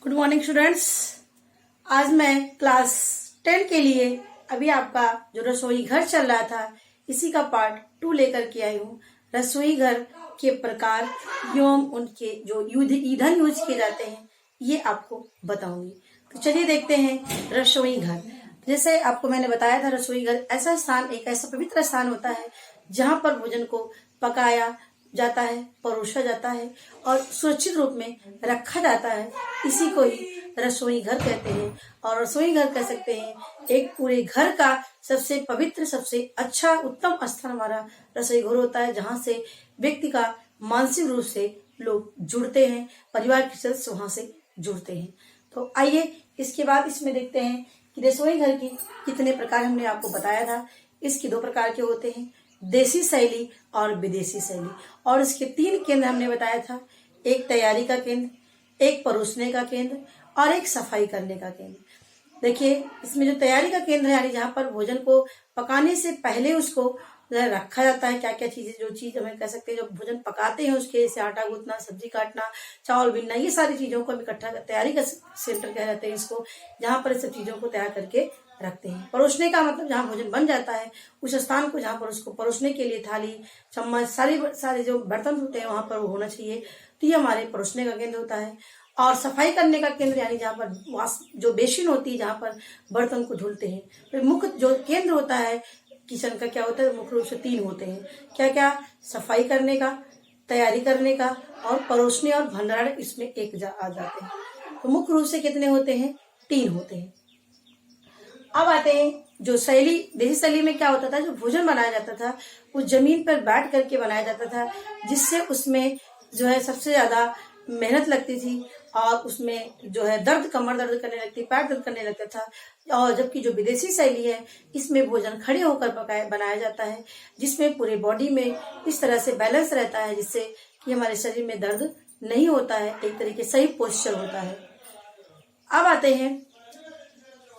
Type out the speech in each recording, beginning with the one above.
Good morning students. आज मैं class 10 के लिए अभी आपका जो रसोई घर चल रहा था इसी का पार्ट 2 लेकर के आई हूँ। रसोई घर के प्रकार एवं उनके जो ईंधन यूज किए जाते हैं ये आपको बताऊंगी। तो चलिए देखते हैं रसोई घर। जैसे आपको मैंने बताया था, रसोई घर ऐसा स्थान, एक ऐसा पवित्र स्थान होता है जहाँ पर भोजन को पकाया जाता है, परोसा जाता है और सुरक्षित रूप में रखा जाता है। इसी को ही रसोई घर कहते हैं। और रसोई घर कह सकते हैं एक पूरे घर का सबसे पवित्र, सबसे अच्छा, उत्तम स्थान हमारा रसोई घर होता है, जहाँ से व्यक्ति का मानसिक रूप से लोग जुड़ते हैं, परिवार के सदस्य वहां से जुड़ते हैं। तो आइए इसके बाद इसमें देखते हैं कि रसोई घर की कितने प्रकार हमने आपको बताया था। इसके 2 प्रकार के होते हैं, देसी शैली और विदेशी शैली। और इसके 3 केंद्र हमने बताया था, एक तैयारी का केंद्र, एक परोसने का केंद्र और एक सफाई करने का केंद्र। देखिए इसमें जो तैयारी का केंद्र है, यानी जहाँ पर भोजन को पकाने से पहले उसको रखा जाता है, क्या क्या चीजें, जो चीज हमें कह सकते हैं जो भोजन पकाते हैं उसके, जैसे आटा गूंथना, सब्जी काटना, चावल बीनना, ये सारी चीजों को हम इकट्ठा तैयारी का सेंटर कह जाते हैं इसको, जहाँ पर इस सब चीजों को तैयार करके रखते हैं। परोसने का मतलब जहाँ भोजन बन जाता है उस स्थान को, जहाँ पर उसको परोसने के लिए थाली, चम्मच, सारे जो बर्तन होते हैं वहां पर वो होना चाहिए। तो ये हमारे परोसने का केंद्र होता है। और सफाई करने का केंद्र यानी जहाँ पर जो बेसिन होती है जहाँ पर बर्तन को धुलते हैं। तो मुख्य जो केंद्र होता है किचन का, क्या होता है, मुख्य रूप से 3 होते हैं। क्या क्या? सफाई करने का, तैयारी करने का और परोसने और भंडारण, इसमें एक आ जाते हैं। तो मुख्य रूप से कितने होते हैं? 3 होते हैं। अब आते हैं जो शैली, देसी शैली में क्या होता था, जो भोजन बनाया जाता था वो जमीन पर बैठ करके बनाया जाता था, जिससे उसमें जो है सबसे ज्यादा मेहनत लगती थी और उसमें जो है कमर दर्द करने लगती, पैर दर्द करने लगता था। और जबकि जो विदेशी शैली है इसमें भोजन खड़े होकर बनाया जाता है, जिसमें पूरे बॉडी में इस तरह से बैलेंस रहता है, जिससे कि हमारे शरीर में दर्द नहीं होता है, एक तरीके सही पोस्चर होता है। अब आते हैं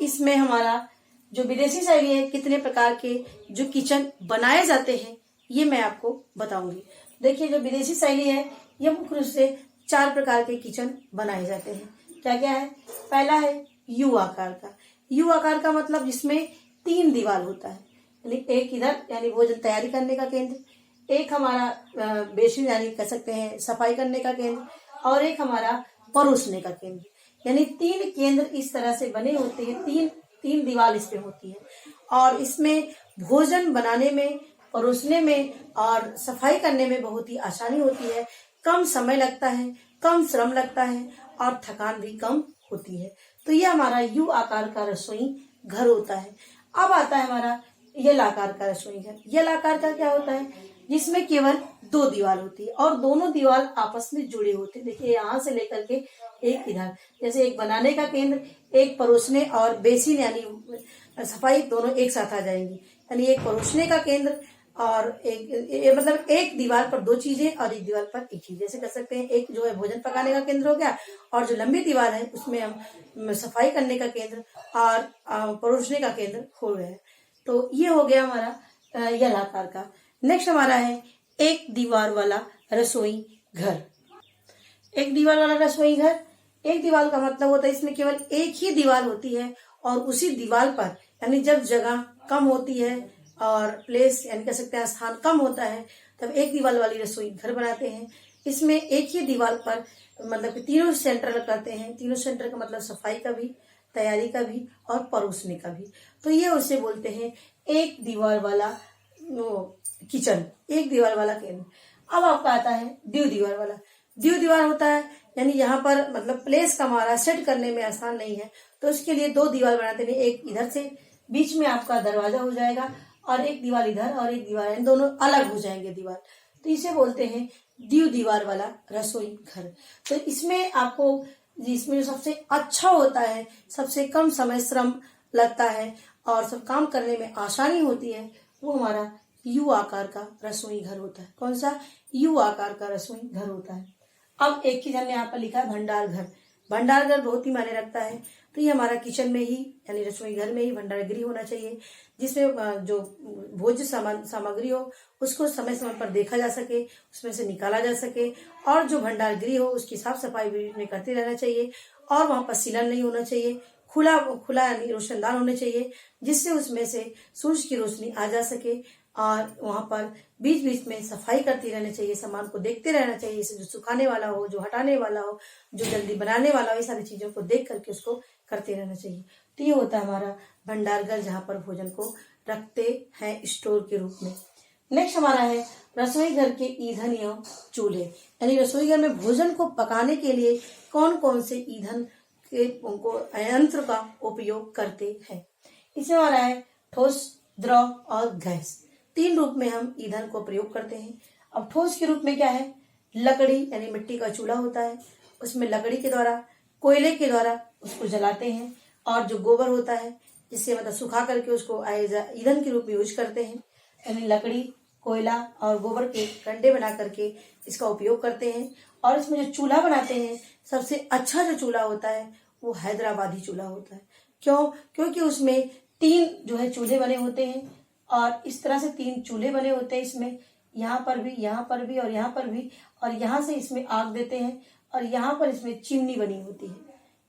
इसमें हमारा जो विदेशी शैली है, कितने प्रकार के जो किचन बनाए जाते हैं ये मैं आपको बताऊंगी। देखिए जो विदेशी शैली है ये मुख्य रूप से 4 प्रकार के किचन बनाए जाते हैं। क्या क्या है? पहला है यू आकार का। यू आकार का मतलब जिसमें 3 दीवार होता है, यानी एक इधर यानी भोजन तैयारी करने का केंद्र, एक हमारा बेसिन यानी कह सकते हैं सफाई करने का केंद्र, और एक हमारा परोसने का केंद्र। यानी 3 केंद्र इस तरह से बने होते हैं, तीन दीवार इसमें होती है। और इसमें भोजन बनाने में, परोसने में और सफाई करने में बहुत ही आसानी होती है, कम समय लगता है, कम श्रम लगता है और थकान भी कम होती है। तो ये हमारा यू आकार का रसोई घर होता है। अब आता है हमारा यल आकार का रसोई घर। यल आकार का क्या होता है? जिसमें केवल 2 दीवार होती है और दोनों दीवार आपस में जुड़े होते हैं। देखिए यहाँ से लेकर के एक इधर, जैसे एक बनाने का केंद्र, एक परोसने और बेसिन यानी सफाई, दोनों एक साथ आ जाएंगी। यानी एक परोसने का केंद्र और मतलब एक दीवार पर 2 चीजें और एक दीवार पर एक चीज, जैसे कर सकते हैं एक जो है भोजन पकाने का केंद्र हो गया और जो लंबी दीवार है उसमें हम सफाई करने का केंद्र और परोसने का केंद्र हो गया। तो ये हो गया हमारा यल आकार का। नेक्स्ट हमारा है एक दीवार वाला रसोई घर। एक दीवार वाला रसोई घर, एक दीवार का मतलब होता है इसमें केवल एक ही दीवार होती है और उसी दीवार पर, यानी जब जगह कम होती है और प्लेस यानी कह सकते हैं स्थान कम होता है, तब एक दीवार वाली रसोई घर बनाते हैं। इसमें एक ही दीवार पर मतलब कि 3 सेंटर करते हैं। 3 सेंटर का मतलब सफाई का भी, तैयारी का भी और परोसने का भी। तो ये उसे बोलते हैं एक दीवार वाला किचन, एक दीवार वाला केंद्र। अब आपका आता है द्वि दीवार वाला। द्वि दीवार होता है यानी यहाँ पर मतलब प्लेस का हमारा सेट करने में आसान नहीं है, तो उसके लिए 2 दीवार बनाते हैं। एक इधर से बीच में आपका दरवाजा हो जाएगा और एक दीवार इधर और एक दीवार, दोनों अलग हो जाएंगे दीवार। तो इसे बोलते हैं द्वि दीवार वाला रसोई घर। तो इसमें आपको, जिसमें जो सबसे अच्छा होता है, सबसे कम समय श्रम लगता है और सब काम करने में आसानी होती है, वो हमारा यू आकार का रसोई घर होता है। कौन सा? यू आकार का रसोई घर होता है। अब एक चीज हमने यहाँ पर लिखा है भंडार घर। भंडार घर बहुत ही मायने रखता है। तो ये हमारा किचन में ही यानी रसोई घर में ही भंडार गृह होना चाहिए, जिसमें जो भोज्य सामग्री हो उसको समय समय पर देखा जा सके, उसमें से निकाला जा सके, और जो भंडार गृह हो उसकी साफ सफाई में करते रहना चाहिए और वहां पर सीलन नहीं होना चाहिए, खुला खुला यानी रोशनदान होने चाहिए, जिससे उसमें से सूरज की रोशनी आ जा सके। और वहां पर बीच बीच में सफाई करती रहनी चाहिए, सामान को देखते रहना चाहिए, इसे जो सुखाने वाला हो, जो हटाने वाला हो, जो जल्दी बनाने वाला हो, ये सारी चीजों को देख करके उसको करते रहना चाहिए। तो ये होता है हमारा भंडारघर, जहाँ पर भोजन को रखते हैं स्टोर के रूप में। नेक्स्ट हमारा है रसोई घर के ईंधन एवं चूल्हे, यानी रसोई घर में भोजन को पकाने के लिए कौन कौन से ईंधन के उनको यंत्र का उपयोग करते हैं। इसमें हमारा है ठोस, द्रव और गैस। 3 रूप में हम ईंधन को प्रयोग करते हैं। अब ठोस के रूप में क्या है, लकड़ी यानी मिट्टी का चूल्हा होता है, उसमें लकड़ी के द्वारा, कोयले के द्वारा उसको जलाते हैं। और जो गोबर होता है, जिससे मतलब सुखा करके उसको ईंधन के रूप में यूज करते हैं, यानी लकड़ी, कोयला और गोबर के कंडे बना करके इसका उपयोग करते हैं। और इसमें जो चूल्हा बनाते हैं, सबसे अच्छा जो चूल्हा होता है वो हैदराबादी चूल्हा होता है। क्यों? क्योंकि उसमें 3 जो है चूल्हे बने होते हैं, और इस तरह से 3 चूल्हे बने होते हैं इसमें, यहाँ पर भी, यहाँ पर भी और यहाँ पर भी, और यहाँ से इसमें आग देते हैं, और यहाँ पर इसमें चिमनी बनी होती है।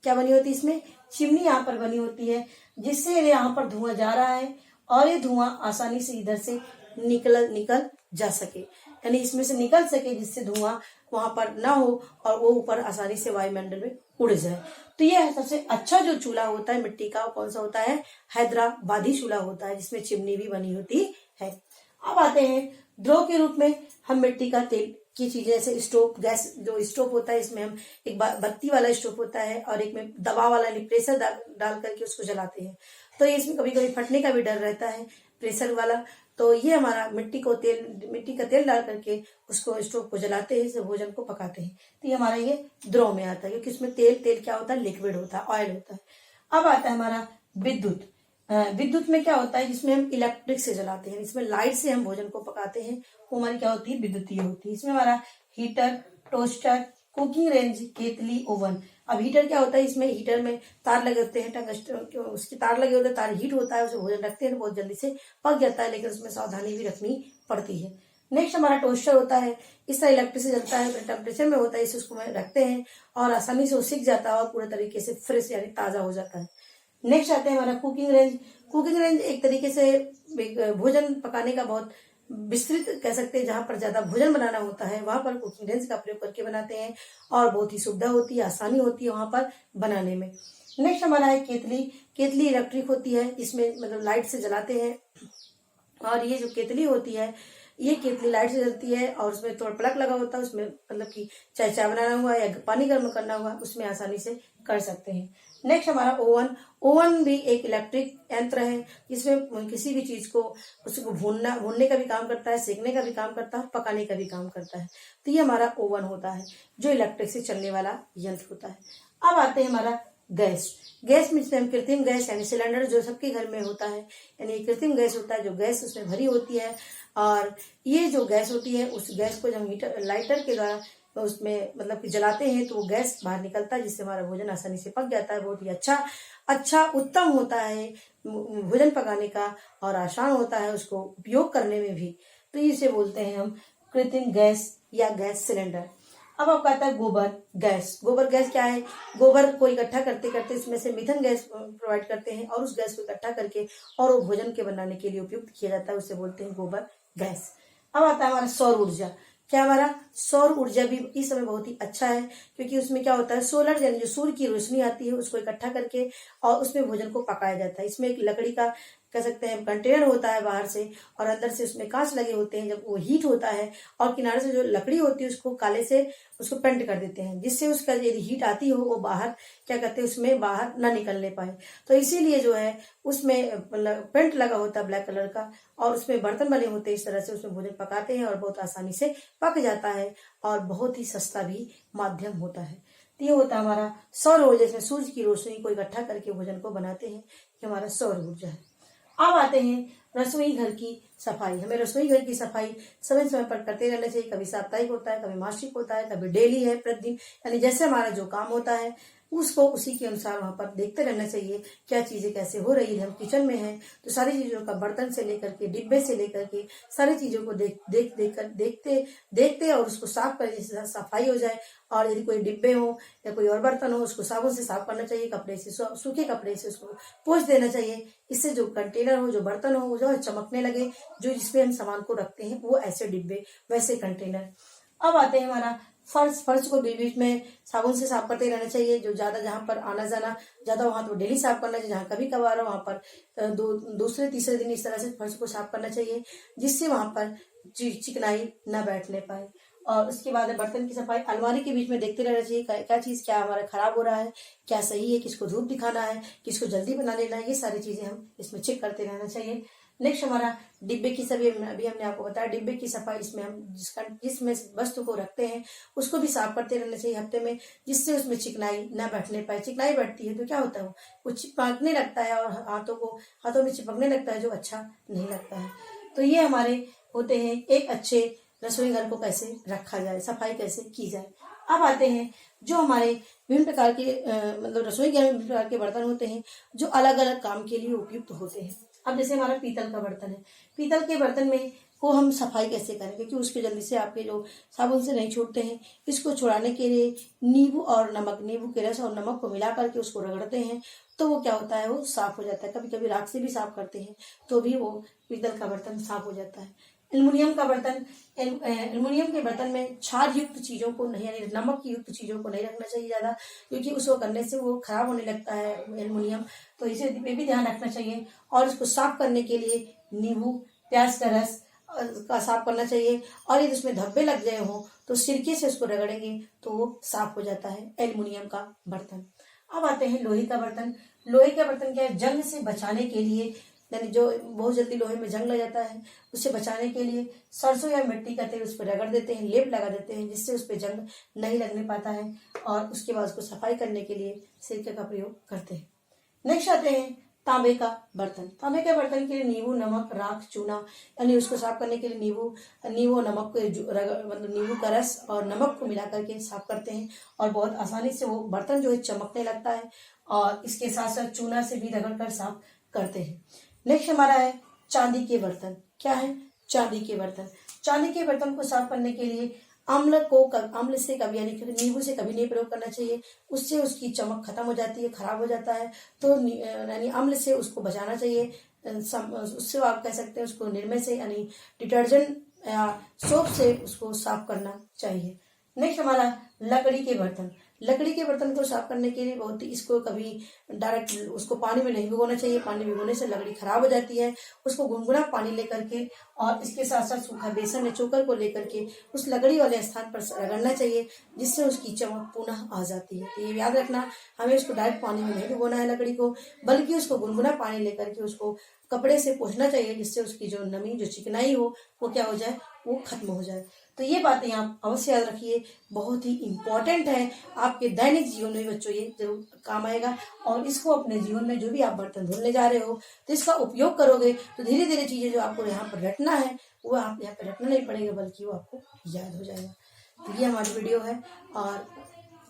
क्या बनी होती है इसमें? चिमनी यहाँ पर बनी होती है, जिससे यहाँ पर धुआं जा रहा है और ये धुआं आसानी से इधर से निकल जा सके, यानी इसमें से निकल सके, जिससे धुआं वहां पर ना हो और वो ऊपर आसानी से वायुमंडल में उड़ जाए। तो ये सबसे अच्छा जो चूल्हा होता है मिट्टी का, कौन सा होता है? हैदराबादी चूल्हा होता है, जिसमें चिमनी भी बनी होती है। अब आते हैं द्रव के रूप में। हम मिट्टी का तेल की चीजें, जैसे स्टोव, गैस जो स्टोव होता है, इसमें हम एक बत्ती वाला स्टोव होता है और एक में दबाव वाला प्रेशर डाल करके उसको जलाते हैं। तो ये इसमें कभी कभी फटने का भी डर रहता है, प्रेशर वाला। तो ये हमारा मिट्टी का तेल डाल करके उसको स्टोव को जलाते हैं, इससे भोजन को पकाते हैं। तो ये हमारा ये द्रव में आता है, क्योंकि इसमें तेल क्या होता है? लिक्विड होता है, ऑयल होता है। अब आता है हमारा विद्युत। विद्युत में क्या होता है? जिसमें हम इलेक्ट्रिक से जलाते हैं, इसमें लाइट से हम भोजन को पकाते हैं, वो हमारी क्या होती है? विद्युतीय होती है। इसमें हमारा हीटर, टोस्टर, कुकिंग रेंज, केतली, ओवन। अब हीटर क्या होता है? इसमें हीटर में तार लगे होते हैं, टंगस्टन उसके तार लगे होते हैं, तार हीट होता है, उसे भोजन रखते हैं तो बहुत जल्दी से पक जाता है, लेकिन उसमें सावधानी भी रखनी पड़ती है। नेक्स्ट हमारा टोस्टर होता है, इस तरह इलेक्ट्रिक से जलता है, टेम्परेचर में होता है, इसे उसको रखते हैं और आसानी से वो सिक जाता है और पूरे तरीके से फ्रेश यानी ताजा हो जाता है। नेक्स्ट आते हैं हमारा कुकिंग रेंज। कुकिंग रेंज एक तरीके से भोजन पकाने का बहुत विस्तृत कह सकते हैं, जहां पर ज्यादा भोजन बनाना होता है वहां पर कुकिंग रेंज का प्रयोग करके बनाते हैं और बहुत ही सुविधा होती है, आसानी होती है वहां पर बनाने में। नेक्स्ट हमारा है केतली। केतली इलेक्ट्रिक होती है, इसमें मतलब लाइट से जलाते हैं, और ये जो केतली होती है, ये केतली लाइट से जलती है और उसमें थोड़ा प्लग लगा होता है, उसमें मतलब कि चाहे चाय बनाना हुआ या पानी गर्म करना हुआ, उसमें आसानी से कर सकते हैं। नेक्स्ट हमारा ओवन। ओवन भी एक इलेक्ट्रिक यंत्र है, जिसमें किसी भी चीज को उसको भूनने का भी काम करता है, सेकने का भी काम करता है, पकाने का भी काम करता है। तो ये हमारा ओवन होता है, जो इलेक्ट्रिक से चलने वाला यंत्र होता है। अब आते हैं हमारा गैस। गैस में हम कृत्रिम गैस यानी सिलेंडर जो सबके घर में होता है, यानी कृत्रिम गैस होता है, जो गैस उसमें भरी होती है, और ये जो गैस होती है उस गैस को जब हीटर लाइटर के द्वारा उसमें मतलब कि जलाते हैं तो वो गैस बाहर निकलता है, जिससे हमारा भोजन आसानी से पक जाता है। बहुत ही अच्छा उत्तम होता है भोजन पकाने का, और आसान होता है उसको उपयोग करने में भी। तो इसे बोलते हैं हम कृत्रिम गैस या गैस सिलेंडर। अब आपका आता है गोबर गैस। गोबर गैस क्या है? गोबर को इकट्ठा करते करते इसमें से मीथेन गैस प्रोवाइड करते हैं, और उस गैस को इकट्ठा करके और वो भोजन के बनाने के लिए उपयुक्त किया जाता है, उसे बोलते हैं गोबर गैस। अब आता है हमारा सौर ऊर्जा। क्या हमारा सौर ऊर्जा भी इस समय बहुत ही अच्छा है, क्योंकि उसमें क्या होता है? सोलर यानी जो सूर्य की रोशनी आती है उसको इकट्ठा करके और उसमें भोजन को पकाया जाता है। इसमें एक लकड़ी का कह सकते हैं कंटेनर होता है बाहर से, और अंदर से उसमें कांच लगे होते हैं। जब वो हीट होता है और किनारे से जो लकड़ी होती है उसको काले से उसको पेंट कर देते हैं, जिससे उसका यदि हीट आती हो वो बाहर क्या कहते हैं उसमें बाहर ना निकलने पाए। तो इसीलिए जो है उसमें पेंट लगा होता है ब्लैक कलर का, और उसमें बर्तन बने होते हैं, इस तरह से उसमें भोजन पकाते हैं और बहुत आसानी से पक जाता है, और बहुत ही सस्ता भी माध्यम होता है। तो ये होता है हमारा सौर ऊर्जा, जिसमें सूर्य की रोशनी को इकट्ठा करके भोजन को बनाते हैं, ये हमारा सौर ऊर्जा है। अब आते हैं रसोई घर की सफाई। हमें रसोई घर की सफाई समय समय पर करते रहना चाहिए। कभी साप्ताहिक होता है, कभी मासिक होता है, कभी डेली है, प्रतिदिन, यानी जैसे हमारा जो काम होता है उसको उसी के अनुसार वहां पर देखते रहना चाहिए क्या चीजें कैसे हो रही है। हम किचन में हैं तो सारी चीजों का, बर्तन से लेकर के, डिब्बे से लेकर के सारी चीजों को देखते और उसको साफ करें, जिससे सफाई हो जाए। और यदि कोई डिब्बे हो या कोई और बर्तन हो, उसको साबुन से साफ करना चाहिए, कपड़े से, सूखे कपड़े से उसको पोंछ देना चाहिए। इससे जो कंटेनर हो, जो बर्तन हो, वो जो चमकने लगे, जो जिसमें हम सामान को रखते हैं, वो ऐसे डिब्बे, वैसे कंटेनर। अब आते हैं हमारा फर्श को बीच बीच में साबुन से साफ करते रहना चाहिए। जो ज्यादा जहां पर आना जाना ज्यादा वहां तो डेली साफ करना चाहिए, जहां कभी कभार हो वहां पर दूसरे तीसरे दिन इस तरह से फर्श को साफ करना चाहिए, जिससे वहां पर चिकनाई न बैठने पाए। और उसके बाद बर्तन की सफाई, अलमारी के बीच में देखते रहना चाहिए क्या चीज क्या हमारा खराब हो रहा है, क्या सही है, किसको धूप दिखाना है, किसको जल्दी बना लेना है, ये सारी चीजें हम इसमें चेक करते रहना चाहिए। नेक्स्ट हमारा डिब्बे की सभी, अभी हमने आपको बताया डिब्बे की सफाई। इसमें हम जिसमें वस्तु को रखते हैं उसको भी साफ करते रहना चाहिए हफ्ते में, जिससे उसमें चिकनाई ना बैठने पाए। चिकनाई बैठती है तो क्या होता है, वो चिपकने लगता है और हाथों में चिपकने लगता है, जो अच्छा नहीं लगता है। तो ये हमारे होते हैं एक अच्छे रसोई घर को कैसे रखा जाए, सफाई कैसे की जाए। अब आते हैं जो हमारे विभिन्न प्रकार के मतलब रसोई घर में विभिन्न प्रकार के बर्तन होते हैं जो अलग अलग काम के लिए उपयुक्त होते हैं। अब जैसे हमारा पीतल का बर्तन है, पीतल के बर्तन में को हम सफाई कैसे करें, क्योंकि उसके जल्दी से आपके जो साबुन से नहीं छूटते हैं। इसको छुड़ाने के लिए नींबू और नमक, नींबू के रस और नमक को मिला करके उसको रगड़ते हैं तो वो क्या होता है, वो साफ हो जाता है। कभी कभी राख से भी साफ करते हैं तो भी वो पीतल का बर्तन साफ हो जाता है। एल्युमिनियम का बर्तन, एल्युमिनियम के बर्तन में क्षार युक्त चीजों को नहीं, यानी नमक युक्त चीजों को नहीं रखना चाहिए ज्यादा, क्योंकि उसको करने से वो खराब होने लगता है एल्युमिनियम, तो इसे भी ध्यान रखना चाहिए। और इसको साफ करने के लिए नींबू, प्याज का रस का साफ करना चाहिए। और यदि उसमें धब्बे लग गए हों तो सिरके से उसको रगड़ेंगे तो वो साफ हो जाता है एल्युमिनियम का बर्तन। अब आते हैं लोहे का बर्तन। लोहे का बर्तन क्या है, जंग से बचाने के लिए, यानी जो बहुत जल्दी लोहे में जंग लग जाता है, उससे बचाने के लिए सरसों या मिट्टी का तेल उस पर रगड़ देते हैं, लेप लगा देते हैं, जिससे उस पर जंग नहीं लगने पाता है। और उसके बाद उसको सफाई करने के लिए सिरके का प्रयोग करते हैं। नेक्स्ट आते हैं तांबे का बर्तन। तांबे के बर्तन के लिए नींबू, नमक, राख, चूना, यानी उसको साफ करने के लिए नींबू और नमक को मतलब नींबू का रस और नमक को मिला करके साफ करते हैं और बहुत आसानी से वो बर्तन जो है चमकने लगता है। और इसके साथ साथ चूना से भी रगड़ कर साफ करते हैं। नेक्स्ट हमारा है चांदी के बर्तन। क्या है, चांदी के बर्तन। चांदी के बर्तन को साफ करने के लिए अम्ल से कभी, यानी नींबू से कभी नहीं प्रयोग करना चाहिए, उससे उसकी चमक खत्म हो जाती है, खराब हो जाता है। तो यानी अम्ल से उसको बचाना चाहिए। उससे आप कह सकते हैं उसको निर्मे से, यानी डिटर्जेंट या सोप से उसको साफ करना चाहिए। नेक्स्ट हमारा लकड़ी के बर्तन। लकड़ी के बर्तन को साफ करने के लिए बहुत ही, इसको कभी डायरेक्ट उसको पानी में नहीं भिगोना चाहिए, पानी भिगोने से लकड़ी खराब हो जाती है। उसको गुनगुना पानी लेकर के और इसके साथ साथ सूखा बेसन या चोकर को लेकर के उस लकड़ी वाले स्थान पर रगड़ना चाहिए, जिससे उसकी चमक पुनः आ जाती है। तो ये याद रखना, हमें उसको डायरेक्ट पानी में नहीं भिगोना है लकड़ी को, बल्कि उसको गुनगुना पानी लेकर के उसको कपड़े से पोंछना चाहिए, जिससे उसकी जो नमी, जो चिकनाई हो, वो क्या हो जाए, वो खत्म हो जाए। तो ये बातें आप अवश्य याद रखिए, बहुत ही इम्पोर्टेंट है आपके दैनिक जीवन में बच्चों, ये जरूर काम आएगा। और इसको अपने जीवन में जो भी आप बर्तन धुलने जा रहे हो तो इसका उपयोग करोगे तो धीरे धीरे चीजें जो आपको यहाँ पर रटना है वो आप यहाँ पर रटना नहीं पड़ेगा, बल्कि वो आपको याद हो जाएगा। तो ये हमारी वीडियो है और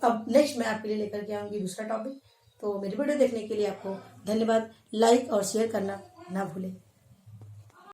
अब नेक्स्ट मैं आपके लिए लेकर के आऊंगी दूसरा टॉपिक। तो मेरी वीडियो देखने के लिए आपको धन्यवाद। लाइक और शेयर करना ना भूलें।